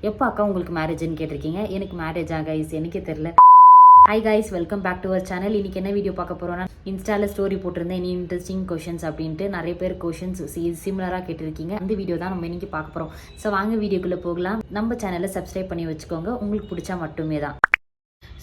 எப்போ அக்கா உங்களுக்கு மேரேஜ்னு கேட்டிருக்கீங்க. எனக்கு மேரேஜா கைஸ் எனக்கே தெரில. Hi guys, welcome back to our channel. இன்றைக்கி என்ன வீடியோ பார்க்க போகிறோன்னா, இன்ஸ்டாவில் ஸ்டோரி போட்டிருந்தேன் எனி இன்ட்ரெஸ்டிங் கொஷின்ஸ் அப்படின்ட்டு. நிறைய பேர் கொஷின்ஸ் சிமிலராக கேட்டிருக்கீங்க. அந்த வீடியோ தான் நம்ம இன்றைக்கி பார்க்க போகிறோம். ஸோ வாங்க வீடியோக்குள்ளே போகலாம். நம்ம சேனலை சப்ஸ்கிரைப் பண்ணி வச்சுக்கோங்க, உங்களுக்கு பிடிச்சா மட்டுமே தான்.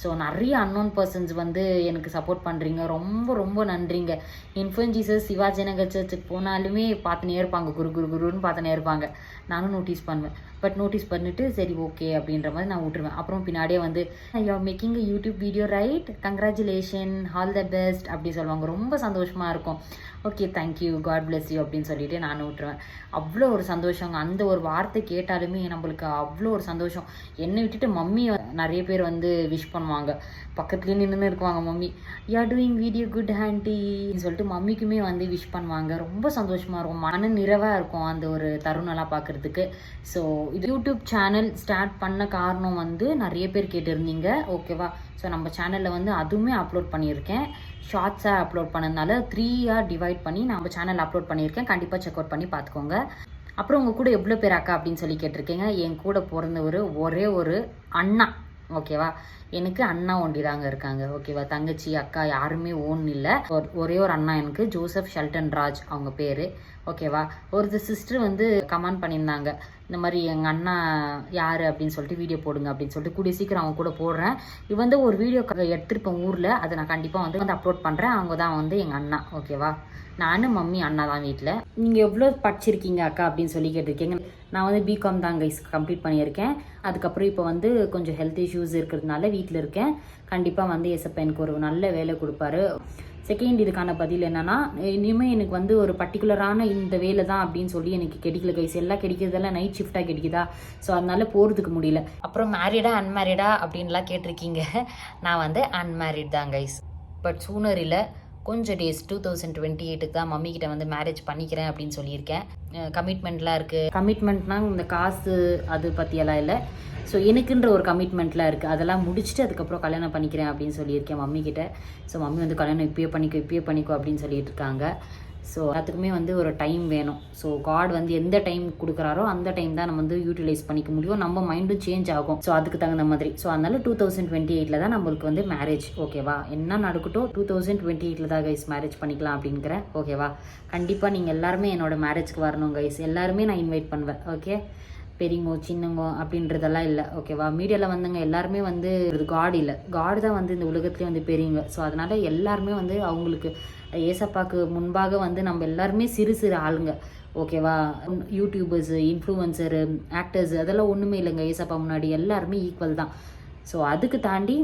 ஸோ நிறைய அன்னோன் பர்சன்ஸ் வந்து எனக்கு சப்போர்ட் பண்ணுறீங்க, ரொம்ப ரொம்ப நன்றிங்க. இன்ஃப்ளூயன்சர்ஸ் சிவாஜி நகர் சர்ச்சுக்கு போனாலுமே பார்த்துனே இருப்பாங்க, குருன்னு பார்த்துனே இருப்பாங்க. நானும் நோட்டீஸ் பண்ணுவேன். பட் நோட்டீஸ் பண்ணிட்டு சரி ஓகே அப்படின்ற மாதிரி நான் விட்டுருவேன். அப்புறம் பின்னாடியே வந்து you are making a YouTube video right, congratulation, all the best அப்படி சொல்லுவாங்க. ரொம்ப சந்தோஷமாக இருக்கும். Okay thank you, God bless you அப்படின்னு சொல்லிட்டு நான் விட்டுருவேன். அவ்வளோ ஒரு சந்தோஷங்க. அந்த ஒரு வார்த்தை கேட்டாலுமே நம்மளுக்கு அவ்வளோ ஒரு சந்தோஷம். என்னை விட்டுட்டு மம்மி நிறைய பேர் வந்து விஷ் பண்ணுவாங்க, பக்கத்துலேயே நின்று இருக்குவாங்க. Mummy you are doing video good ஆண்ட்டின்னு சொல்லிட்டு மம்மிக்குமே வந்து விஷ் பண்ணுவாங்க. ரொம்ப சந்தோஷமாக இருக்கும், மன நிறைவாக இருக்கும் அந்த ஒரு தருணம்லாம் பார்க்குறதுக்கு. ஸோ இது யூடியூப் சேனல் ஸ்டார்ட் பண்ண காரணம் வந்து நிறைய பேர் கேட்டிருந்தீங்க, ஓகேவா. ஸோ நம்ம சேனலில் வந்து அதுவுமே அப்லோட் பண்ணியிருக்கேன். ஷார்ட்ஸாக அப்லோட் பண்ணதுனால 3 டிவைட் பண்ணி நம்ம சேனல் அப்லோட் பண்ணியிருக்கேன். கண்டிப்பாக செக் அவுட் பண்ணி பார்த்துக்கோங்க. அப்புறம் உங்கள் கூட எவ்வளோ பேர் அக்கா அப்படின்னு சொல்லி கேட்டிருக்கீங்க. என் கூட பிறந்த ஒரே ஒரு அண்ணா, ஓகேவா. எனக்கு அண்ணா ஒண்டி தாங்க இருக்காங்க, ஓகேவா. தங்கச்சி அக்கா யாருமே ஓன் இல்லை. ஒரே ஒரு அண்ணா எனக்கு, ஜோசப் ஷெல்டன் ராஜ் அவங்க பேர், ஓகேவா. ஒரு சிஸ்டர் வந்து கமெண்ட் பண்ணியிருந்தாங்க, இந்த மாதிரி எங்கள் அண்ணா யார் அப்படின்னு சொல்லிட்டு வீடியோ போடுங்க அப்படின்னு சொல்லிட்டு. கூடிய சீக்கிரம் அவங்க கூட போடுறேன். இது வந்து ஒரு வீடியோ எடுத்துருப்பேன் ஊரில், அதை நான் கண்டிப்பாக வந்து அப்லோட் பண்ணுறேன். அவங்க தான் வந்து எங்கள் அண்ணா, ஓகேவா. நானும் மம்மி அண்ணா தான் வீட்டில். நீங்கள் எவ்வளோ படிச்சிருக்கீங்க அக்கா அப்படின்னு சொல்லி கேட்டிருக்கீங்க. நான் வந்து பிகாம் தான் கைஸ் கம்ப்ளீட் பண்ணியிருக்கேன். அதுக்கப்புறம் இப்போ வந்து கொஞ்சம் ஹெல்த் இஷ்யூஸ் இருக்கிறதுனால வீட்டில் இருக்கேன். கண்டிப்பாக வந்து ஏசப்பா எனக்கு ஒரு நல்ல வேலை கொடுப்பாரு. செகண்ட் இதுக்கான பதில் என்னன்னா, இனிமேல் எனக்கு வந்து ஒரு பர்டிகுலரான இந்த வேலை தான் அப்படின்னு சொல்லி எனக்கு கிடைக்கல கைஸ். எல்லாம் கிடைக்கிறதெல்லாம் நைட் ஷிஃப்டாக கிடைக்குதா, ஸோ அதனால போகிறதுக்கு முடியல. அப்புறம் மேரிடா அன்மேரிடா அப்படின்லாம் கேட்டிருக்கீங்க. நான் வந்து அன்மேரிட் தான் கைஸ். பட் சூனர் இல்லை, கொஞ்சம் டேஸ் 2028க்கு தான் மம்மிக்கிட்ட வந்து மேரேஜ் பண்ணிக்கிறேன் அப்படின்னு சொல்லியிருக்கேன். கமிட்மெண்ட்லாம் இருக்குது. கமிட்மெண்ட்னா இந்த காசு அது பற்றியெல்லாம் இல்லை. ஸோ எனக்குன்ற ஒரு கமிட்மெண்ட்லாம் இருக்குது. அதெல்லாம் முடிச்சுட்டு அதுக்கப்புறம் கல்யாணம் பண்ணிக்கிறேன் அப்படின்னு சொல்லியிருக்கேன் மம்மிக்கிட்ட. ஸோ மம்மி வந்து கல்யாணம் இப்பயே பண்ணிக்கோ அப்படின்னு சொல்லிட்டு இருக்காங்க. ஸோ அதுக்குமே வந்து ஒரு டைம் வேணும். ஸோ காட் வந்து எந்த டைம் கொடுக்குறாரோ அந்த டைம் தான் நம்ம வந்து யூட்டிலைஸ் பண்ணிக்க முடியும். நம்ம மைண்டும் சேஞ்ச் ஆகும். ஸோ அதுக்கு தகுந்த மாதிரி. ஸோ அதனால 2028 தான் நம்மளுக்கு வந்து மேரேஜ், ஓகேவா. என்ன நடக்கட்டும் 2028 தான் கைஸ் மேரேஜ் பண்ணிக்கலாம் அப்படிங்கிறேன், ஓகேவா. கண்டிப்பாக நீங்கள் எல்லாருமே என்னோட மேரேஜ்க்கு வரணும் கைஸ். எல்லாருமே நான் இன்வைட் பண்ணுவேன், ஓகே. பெரியங்கோ சின்னங்கோ அப்படின்றதெல்லாம் இல்லை, ஓகேவா. மீடியாவில் வந்துங்க எல்லாருமே வந்து காட் இல்லை, காடு தான் வந்து இந்த உலகத்துலேயே வந்து பெரியங்க. ஸோ அதனால் எல்லாருமே வந்து அவங்களுக்கு ஏசப்பாக்கு முன்பாக வந்து நம்ம எல்லாருமே சிறு ஆளுங்க, ஓகேவா. யூடியூபர்ஸு, இன்ஃப்ளூயன்சரு, ஆக்டர்ஸ் அதெல்லாம் ஒன்றுமே இல்லைங்க ஏசப்பா முன்னாடி. எல்லாருமே ஈக்குவல் தான். ஸோ அதுக்கு தாண்டி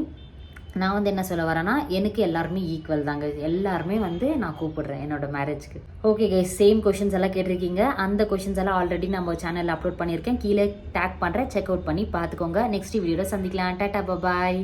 நான் வந்து என்ன சொல்ல வரேன்னா, எனக்கு எல்லாருமே ஈக்குவல் தாங்க. எல்லாருமே வந்து நான் கூப்பிடுறேன் என்னோட மேரேஜ்க்கு, ஓகே கைஸ். சேம் கொஷின்ஸ் எல்லாம் கேட்டிருக்கீங்க. அந்த கொஷின்ஸ் எல்லாம் ஆல்ரெடி நம்ம சேனலில் அப்லோட் பண்ணியிருக்கேன். கீழே டேக் பண்ணுறேன், செக் அவுட் பண்ணி பார்த்துக்கோங்க. நெக்ஸ்ட் வீடியோவில் சந்திக்கலாம். டாடா பாய்.